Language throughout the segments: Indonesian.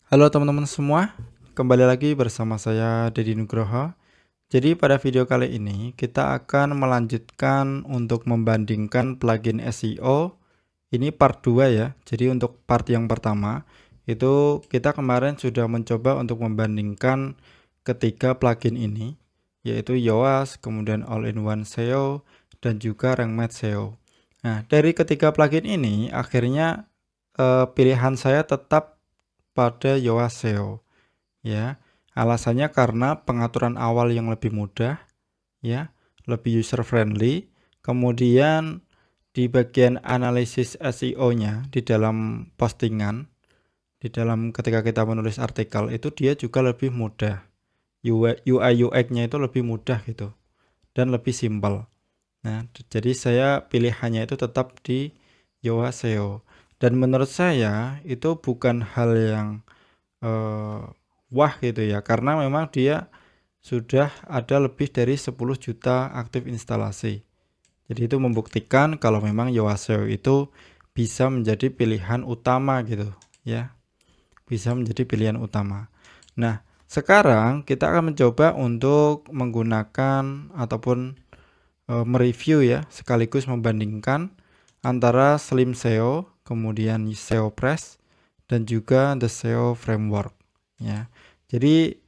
Halo teman-teman semua, kembali lagi bersama saya Deddy Nugroho. Jadi pada video kali ini kita akan melanjutkan untuk membandingkan plugin SEO. Ini part 2 ya. Jadi untuk part yang pertama itu kita kemarin sudah mencoba untuk membandingkan ketiga plugin ini, yaitu Yoast, kemudian All-in-One SEO, dan juga RankMath SEO. Nah, dari ketiga plugin ini akhirnya pilihan saya tetap pada Yoast SEO ya. Alasannya karena pengaturan awal yang lebih mudah ya, lebih user friendly. Kemudian di bagian analisis SEO-nya di dalam postingan, di dalam ketika kita menulis artikel itu dia juga lebih mudah. UI UX-nya itu lebih mudah gitu dan lebih simpel. Nah, jadi saya pilihannya itu tetap di Yoast SEO. Dan menurut saya itu bukan hal yang eh, wah gitu ya, karena memang dia sudah ada lebih dari 10 juta aktif instalasi. Jadi itu membuktikan kalau memang Yoast SEO itu bisa menjadi pilihan utama gitu ya, bisa menjadi pilihan utama. Nah, sekarang kita akan mencoba untuk menggunakan ataupun mereview ya, sekaligus membandingkan antara Slim SEO, kemudian SEO Press, dan juga The SEO Framework ya. Jadi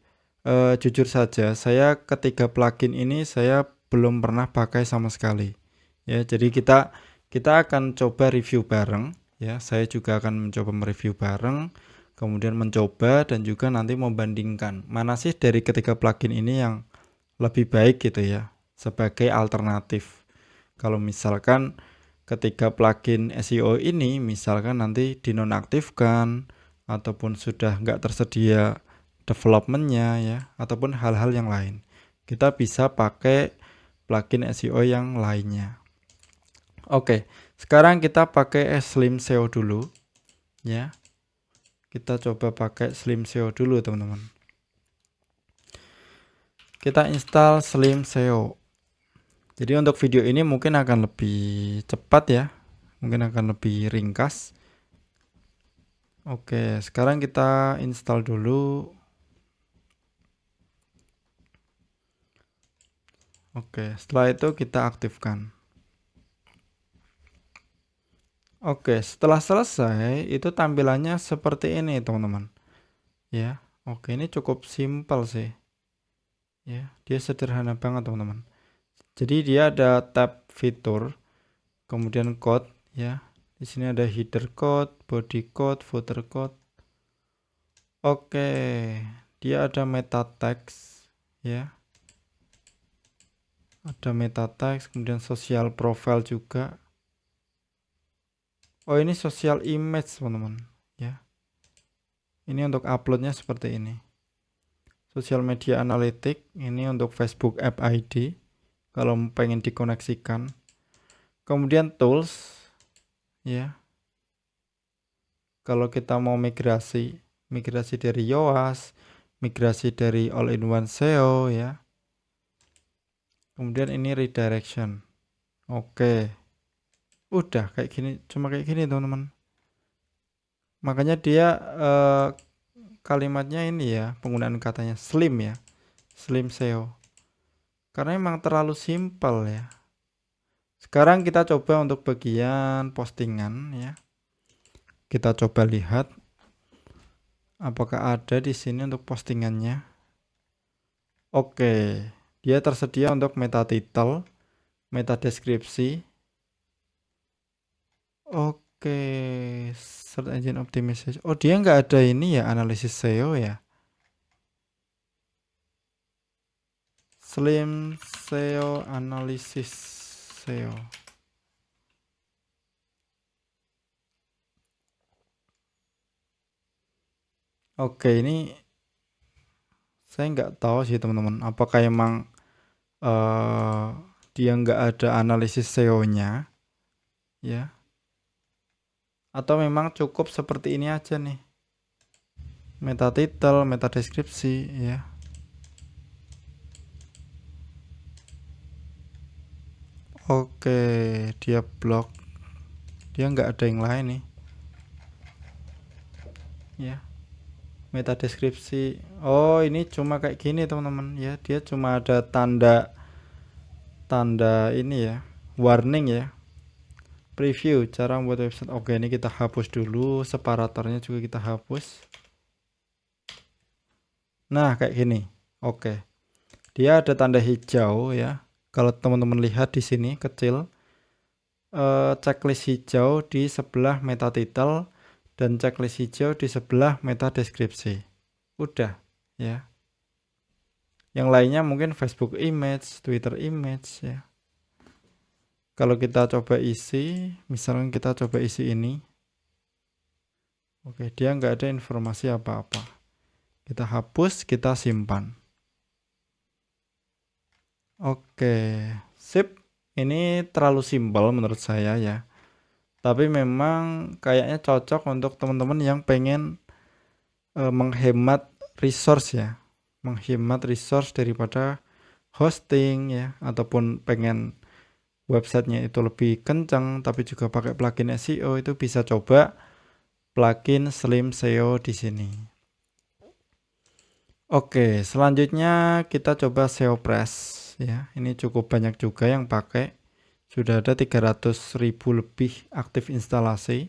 jujur saja saya ketiga plugin ini saya belum pernah pakai sama sekali ya. Jadi kita akan coba review bareng ya. Saya juga akan mencoba mereview bareng, kemudian mencoba dan juga nanti membandingkan mana sih dari ketiga plugin ini yang lebih baik gitu ya, sebagai alternatif. Kalau misalkan ketiga plugin SEO ini misalkan nanti dinonaktifkan ataupun sudah nggak tersedia developmentnya ya, ataupun hal-hal yang lain, kita bisa pakai plugin SEO yang lainnya. Oke, sekarang kita pakai Slim SEO dulu ya. Kita coba pakai Slim SEO dulu teman-teman. Kita install Slim SEO. Jadi untuk video ini mungkin akan lebih cepat ya, mungkin akan lebih ringkas. Oke, sekarang kita install dulu. Oke, setelah itu kita aktifkan. Oke, setelah selesai itu tampilannya seperti ini teman-teman. Ya, oke, ini cukup simpel sih. Ya, dia sederhana banget teman-teman. Jadi dia ada tab fitur, kemudian code ya. Di sini ada header code, body code, footer code. Oke, dia ada meta text ya. Ada meta text, kemudian social profile juga. Oh, ini social image teman-teman ya. Ini untuk uploadnya seperti ini. Social media analytic ini untuk Facebook App ID kalau pengen dikoneksikan. Kemudian tools ya. Kalau kita mau migrasi dari Yoast, migrasi dari All-in-One SEO ya. Kemudian ini redirection. Oke. Udah kayak gini, cuma kayak gini teman-teman. Makanya dia kalimatnya ini ya, penggunaan katanya slim ya. Slim SEO. Karena memang terlalu simpel ya. Sekarang kita coba untuk bagian postingan ya. Kita coba lihat apakah ada di sini untuk postingannya. Oke, dia tersedia untuk meta title, meta deskripsi. Oke, search engine optimization. Oh, dia nggak ada ini ya, analisis SEO ya. Slim SEO analisis SEO. Oke, ini saya nggak tahu sih teman-teman. Apakah emang dia nggak ada analisis SEO-nya ya? Atau memang cukup seperti ini aja nih. Meta title, meta deskripsi ya. Oke, dia blok. Dia nggak ada yang lain nih. Ya. Meta deskripsi. Oh, ini cuma kayak gini teman-teman ya. Dia cuma ada tanda ini ya, warning ya. Preview cara membuat website. Oke, ini kita hapus dulu. Separatornya juga kita hapus. Nah, kayak gini. Oke. Dia ada tanda hijau ya. Kalau teman-teman lihat di sini kecil, checklist hijau di sebelah meta title dan checklist hijau di sebelah meta deskripsi. Udah ya. Yang lainnya mungkin Facebook image, Twitter image ya. Kalau kita coba isi, misalnya kita coba isi ini. Oke, dia nggak ada informasi apa-apa. Kita hapus, kita simpan. Oke, sip. Ini terlalu simpel menurut saya ya. Tapi memang kayaknya cocok untuk teman-teman yang pengen menghemat resource ya. Menghemat resource daripada hosting ya, ataupun pengen websitenya itu lebih kencang tapi juga pakai plugin SEO, itu bisa coba plugin Slim SEO di sini. Oke, selanjutnya kita coba SEO Press ya. Ini cukup banyak juga yang pakai. Sudah ada 300.000 lebih aktif instalasi.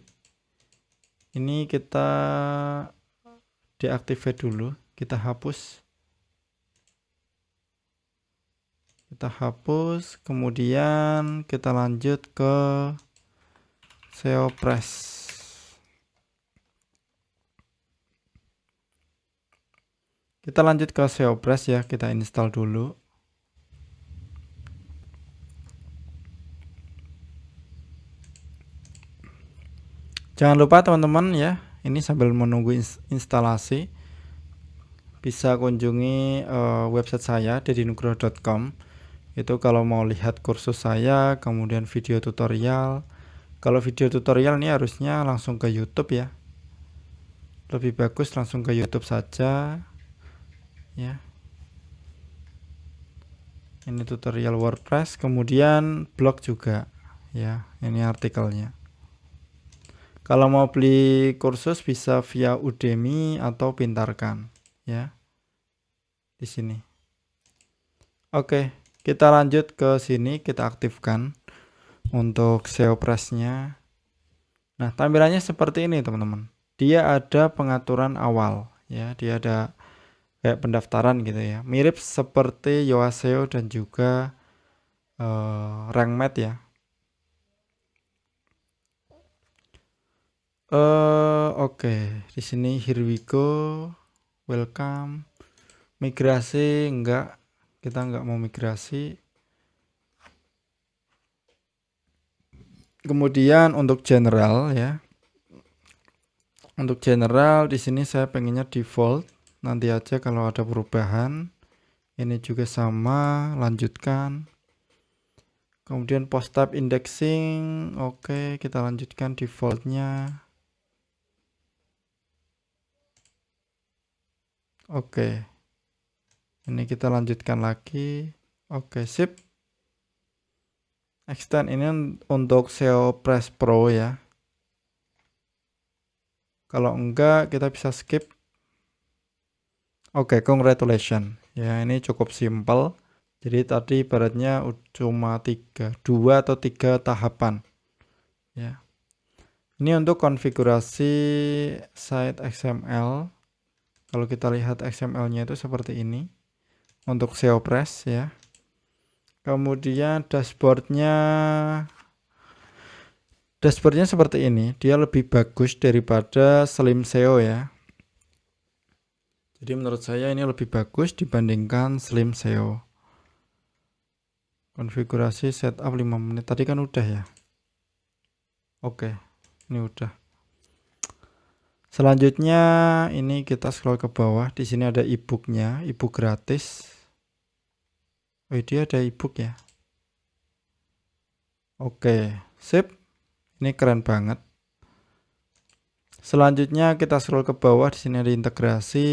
Ini kita deactivate dulu, kita hapus. Kita hapus, kemudian kita lanjut ke SEO Press. Kita lanjut ke SEO Press ya, kita install dulu. Jangan lupa teman-teman ya, ini sambil menunggu instalasi, bisa kunjungi website saya dedinugroho.com. Itu kalau mau lihat kursus saya, kemudian video tutorial. Kalau video tutorial ini harusnya langsung ke YouTube ya. Lebih bagus langsung ke YouTube saja. Ya. Ini tutorial WordPress, kemudian blog juga. Ya, ini artikelnya. Kalau mau beli kursus bisa via Udemy atau Pintarkan, ya. Di sini. Oke, kita lanjut ke sini, kita aktifkan untuk SEO Press-nya. Nah, tampilannya seperti ini, teman-teman. Dia ada pengaturan awal, ya. Dia ada kayak pendaftaran gitu ya. Mirip seperti Yoast SEO dan juga RankMath ya. Oke, di sini here we go, welcome. Migrasi enggak, kita enggak mau migrasi. Kemudian untuk general ya, untuk general di sini saya pengennya default. Nanti aja kalau ada perubahan. Ini juga sama, lanjutkan. Kemudian post type indexing, oke, kita lanjutkan defaultnya. Oke, ini kita lanjutkan lagi. Oke, sip. Extend ini untuk SEO Press Pro ya. Kalau enggak kita bisa skip. Oke, congratulations. Ya, ini cukup simpel. Jadi tadi ibaratnya cuma 2 atau 3 tahapan. Ya. Ini untuk konfigurasi site XML. Kalau kita lihat XML-nya itu seperti ini. Untuk SEO Press ya. Kemudian dashboardnya seperti ini. Dia lebih bagus daripada Slim SEO ya. Jadi menurut saya ini lebih bagus dibandingkan Slim SEO. Konfigurasi setup 5 menit. Tadi kan udah ya. Oke, ini udah. Selanjutnya ini kita scroll ke bawah. Di sini ada e-booknya, e-book gratis. Oh, dia ada e-book ya. Oke, sip. Ini keren banget. Selanjutnya kita scroll ke bawah. Di sini ada integrasi.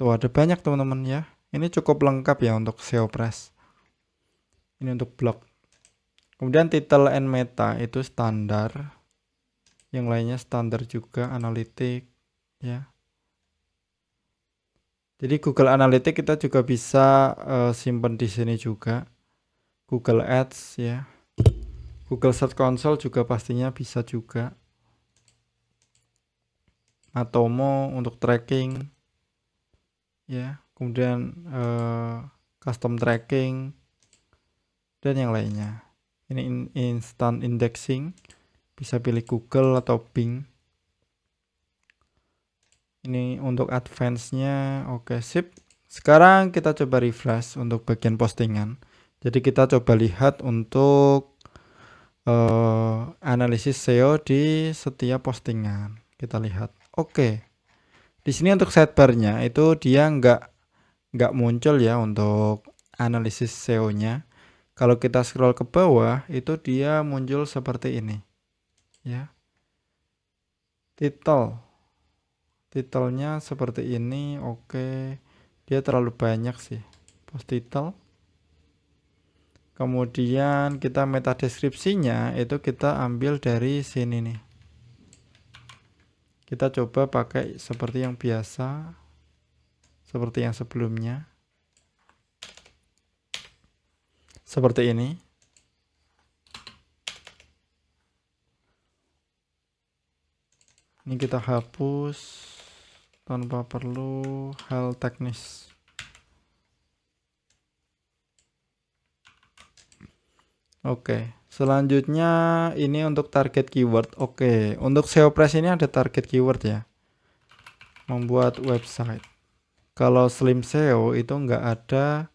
Tuh ada banyak teman-teman ya. Ini cukup lengkap ya untuk SEO Press. Ini untuk blog. Kemudian title and meta itu standar. Yang lainnya standar juga, analitik ya. Jadi Google Analytics kita juga bisa simpan di sini juga. Google Ads ya. Google Search Console juga pastinya bisa juga. Atomo untuk tracking ya. Kemudian custom tracking dan yang lainnya. Ini instant indexing, bisa pilih Google atau Bing. Ini untuk advance-nya. Oke, sip. Sekarang kita coba refresh untuk bagian postingan. Jadi kita coba lihat untuk analisis SEO di setiap postingan. Kita lihat. Oke. Di sini untuk sidebar-nya itu dia nggak muncul ya untuk analisis SEO-nya. Kalau kita scroll ke bawah itu dia muncul seperti ini. Ya. Titelnya seperti ini. Oke. Dia terlalu banyak sih. Post title. Kemudian kita meta deskripsinya itu kita ambil dari sini nih. Kita coba pakai seperti yang biasa. Seperti yang sebelumnya. Seperti ini. Ini kita hapus tanpa perlu hal teknis. Oke, selanjutnya ini untuk target keyword. Oke, untuk SEO Press ini ada target keyword ya. Membuat website. Kalau Slim SEO itu nggak ada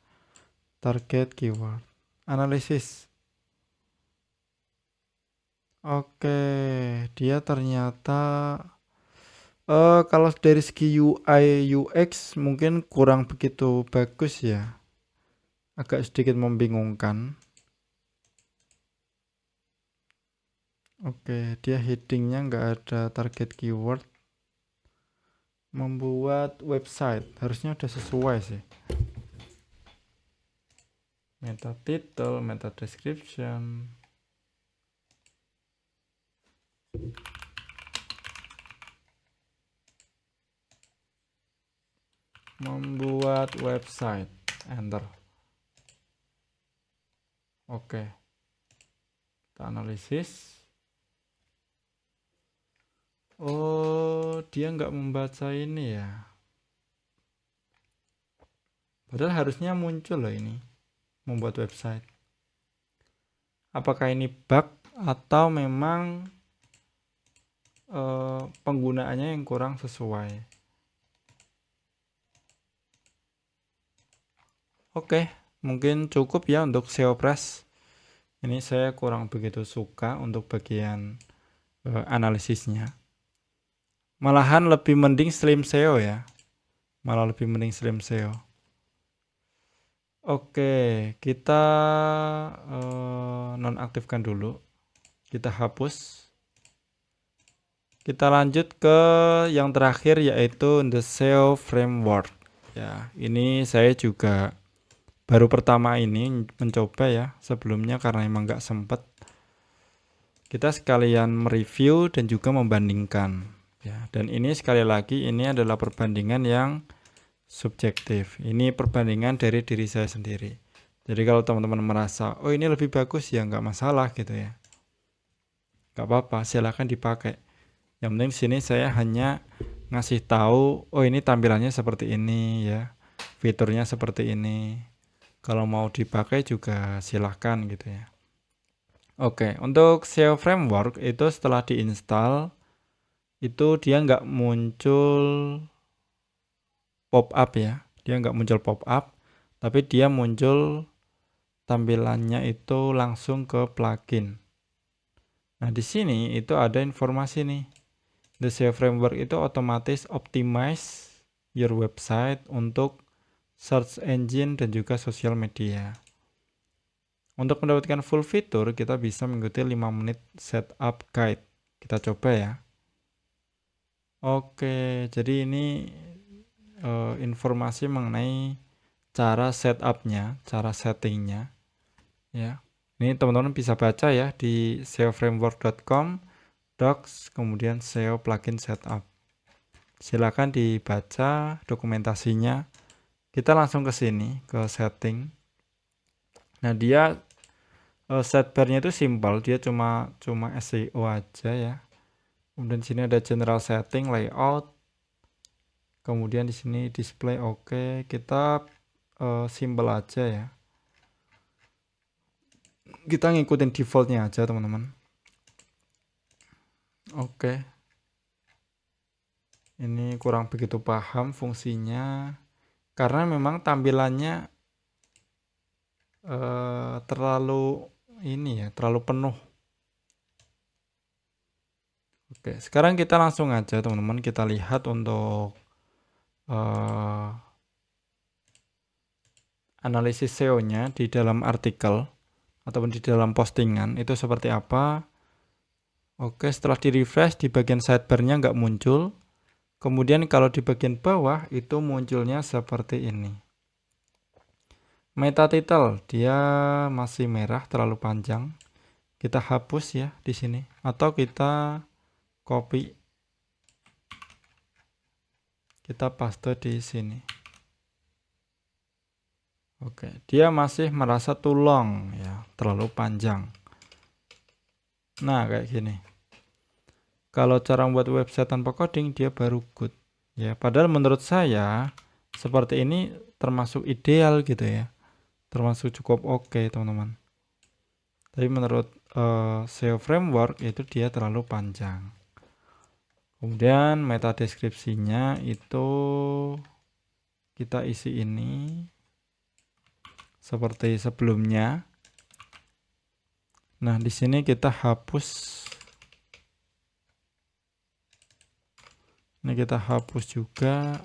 target keyword. Analisis. Oke, dia ternyata kalau dari segi UI UX mungkin kurang begitu bagus ya. Agak sedikit membingungkan. Oke, dia headingnya nggak ada target keyword. Membuat website harusnya udah sesuai sih. Meta title, meta description. Membuat website. Enter. Oke. Kita analisis. Oh, dia nggak membaca ini ya. Padahal harusnya muncul loh ini. Membuat website. Apakah ini bug atau memang penggunaannya yang kurang sesuai? Oke, mungkin cukup ya untuk SEO Press. Ini saya kurang begitu suka untuk bagian analisisnya. Malahan lebih mending Slim SEO ya. Malah lebih mending Slim SEO. Oke, kita nonaktifkan dulu. Kita hapus. Kita lanjut ke yang terakhir yaitu The SEO Framework. Ya, ini saya juga baru pertama ini mencoba ya. Sebelumnya karena emang nggak sempet. Kita sekalian mereview dan juga membandingkan. Ya, dan ini sekali lagi ini adalah perbandingan yang subjektif. Ini perbandingan dari diri saya sendiri. Jadi kalau teman-teman merasa, oh ini lebih bagus ya nggak masalah gitu ya. Nggak apa-apa, silahkan dipakai. Yang penting di sini saya hanya ngasih tahu, oh ini tampilannya seperti ini ya, fiturnya seperti ini. Kalau mau dipakai juga silahkan gitu ya. Oke, untuk SEO Framework itu setelah diinstal, itu dia nggak muncul pop up ya, dia nggak muncul pop up, tapi dia muncul tampilannya itu langsung ke plugin. Nah di sini itu ada informasi nih, the SEO Framework itu otomatis optimize your website untuk search engine dan juga sosial media. Untuk mendapatkan full fitur kita bisa mengikuti 5 menit setup guide. Kita coba ya. Oke, jadi ini informasi mengenai cara setupnya, cara settingnya ya. Ini teman-teman bisa baca ya di seoframework.com docs, kemudian SEO plugin setup. Silakan dibaca dokumentasinya. Kita langsung ke sini, ke setting. Nah, dia sidebar-nya itu simple, dia cuma SEO aja ya. Kemudian di sini ada general setting, layout. Kemudian di sini display oke. Kita simple aja ya. Kita ngikutin defaultnya aja, teman-teman. Oke. Ini kurang begitu paham fungsinya karena memang tampilannya terlalu ini ya, terlalu penuh. Oke, sekarang kita langsung aja teman-teman, kita lihat untuk analisis SEO-nya di dalam artikel ataupun di dalam postingan itu seperti apa. Oke, setelah di refresh di bagian sidebar-nya nggak muncul. Kemudian kalau di bagian bawah itu munculnya seperti ini. Meta title dia masih merah, terlalu panjang. Kita hapus ya di sini atau kita copy. Kita paste di sini. Oke, dia masih merasa too long ya, terlalu panjang. Nah, kayak gini. Kalau cara membuat website tanpa coding dia baru good ya. Padahal menurut saya seperti ini termasuk ideal gitu ya. Termasuk cukup oke, teman-teman. Tapi menurut SEO framework itu dia terlalu panjang. Kemudian meta deskripsinya itu kita isi ini seperti sebelumnya. Nah, di sini kita hapus. Ini kita hapus juga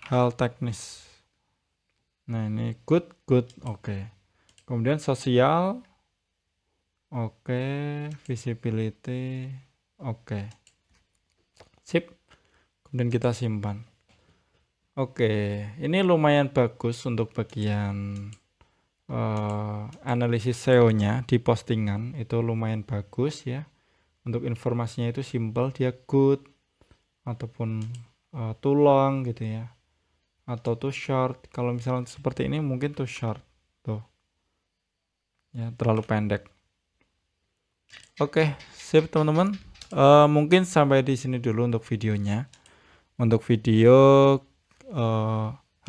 hal teknis. Nah, ini good, oke. Kemudian sosial, oke. Visibility, oke. Sip. Kemudian kita simpan. Oke, ini lumayan bagus untuk bagian analisis SEO-nya di postingan. Itu lumayan bagus ya. Untuk informasinya itu simple, dia good ataupun too long gitu ya, atau too short. Kalau misalnya seperti ini mungkin too short tuh ya, terlalu pendek. Oke, sip teman-teman. Mungkin sampai di sini dulu untuk videonya. Untuk video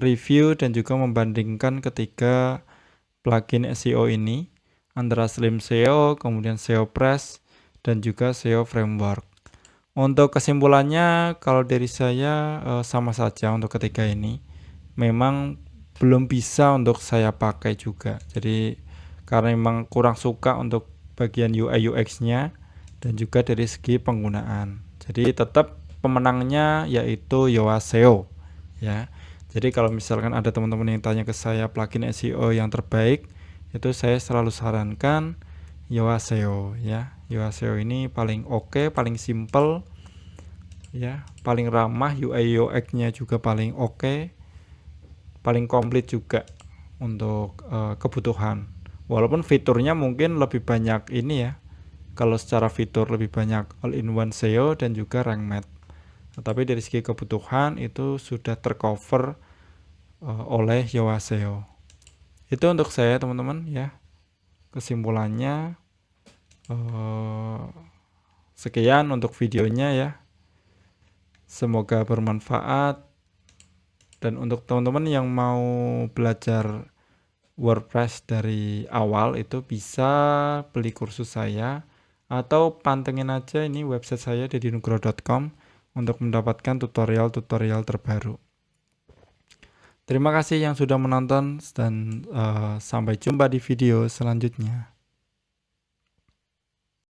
review dan juga membandingkan ketiga plugin SEO ini antara Slim SEO, kemudian SEO Press dan juga SEO Framework. Untuk kesimpulannya, kalau dari saya sama saja untuk ketiga ini. Memang belum bisa untuk saya pakai juga. Jadi karena memang kurang suka untuk bagian UI UX-nya dan juga dari segi penggunaan. Jadi tetap pemenangnya yaitu Yoast SEO ya. Jadi kalau misalkan ada teman-teman yang tanya ke saya plugin SEO yang terbaik, itu saya selalu sarankan Yoast SEO ya. Yoast SEO ini paling oke, paling simple ya, paling ramah, UI UX-nya juga paling oke, paling komplit juga untuk kebutuhan. Walaupun fiturnya mungkin lebih banyak ini ya. Kalau secara fitur lebih banyak all-in-one SEO dan juga rank math. Tetapi dari segi kebutuhan itu sudah tercover oleh Yoast SEO. Itu untuk saya teman-teman ya. Kesimpulannya sekian untuk videonya ya. Semoga bermanfaat. Dan untuk teman-teman yang mau belajar WordPress dari awal itu bisa beli kursus saya atau pantengin aja ini website saya dedinugroho.com untuk mendapatkan tutorial-tutorial terbaru. Terima kasih yang sudah menonton dan sampai jumpa di video selanjutnya.